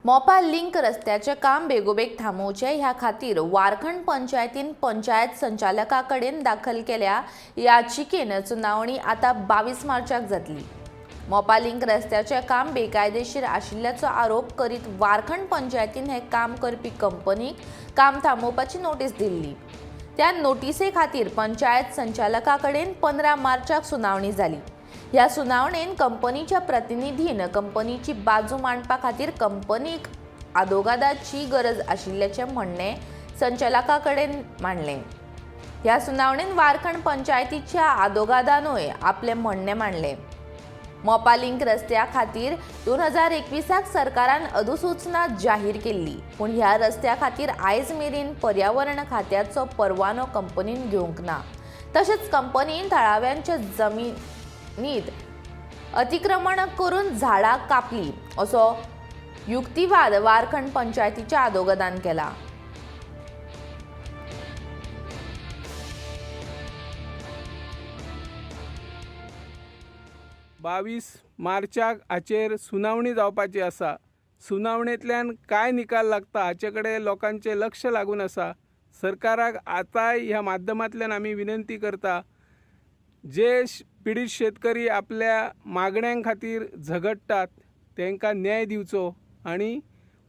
मोपा लिंक रस्त्याचे काम बेगोबेग थांबोवचे ह्या खातीर वारखंड पंचायतीन पंचायत संचालका कडेन दाखल केल्या याचिकेन सुनावणी आता 22 मार्चाक जातली। मोपा लिंक रस्त्याचे काम बेकायदेशीर आशिल्ल्याचो आरोप करीत वारखंड पंचायतीन हे काम करपी कंपनीक काम थांबोवपाची नोटीस दिल्ली। त्या नोटीसे खातीर पंचायत संचालका कडेन 15 मार्चाक सुनावणी जाली। ह्या सुनावणेन कंपनीच्या प्रतिनिधीन कंपनीची बाजू मांडपा खातीर कंपनीक आदोगादाची गरज आशिल्ल्याचे म्हणणे संचालका कडेन मांडले। ह्या सुनावणेन वारखंड पंचायतीच्या आदोगादानूय आपले म्हणणे मांडले। मोपा लिंक रस्त्या खातीर 2021 सरकारान अधिसूचना जाहीर केल्ली, पूण ह्या रस्त्या खातीर आयज मेरेन पर्यावरण खात्याचो परवानो कंपनीन घेवंक ना। तशेंच कंपनीन थळाव्यांच्या जमनीत अतिक्रमण करून झाडां कापली असो युक्तिवाद वारखंड पंचायतीच्या आदोगादान केला। बावीस मार्चाक हाचेर सुनावणी जावपाची आसा। सुनावणेंतल्यान काय निकाल लागता हाचे कडेन लोकांचें लक्ष लागून आसा। सरकाराक आतांय ह्या माध्यमांतल्यान आमी विनंती करता, जे पिडीत शेतकरी आपल्या मागण्यां खातीर झगडटात तांकां न्याय दिवचो आनी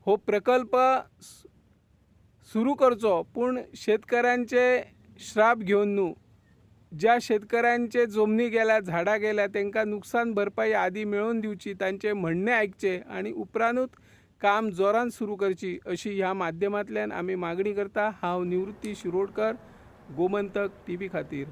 हो प्रकल्प सुरू करचो, पूण शेतकऱ्यांचे श्राप घेवन न्हू। ज्या शेतकऱ्यांचे जमनी गेल्या, झाडां गेल्या, तांकां नुकसान भरपाई आदी मेळोवन दिवची, तांचे म्हणणे आयकचे आनी उपरांतूच काम जोरान सुरू करची अशी ह्या माध्यमांतल्यान आमी मागणी करता। हांव निवृत्ती शिरोडकर, गोमंतक TV खातीर।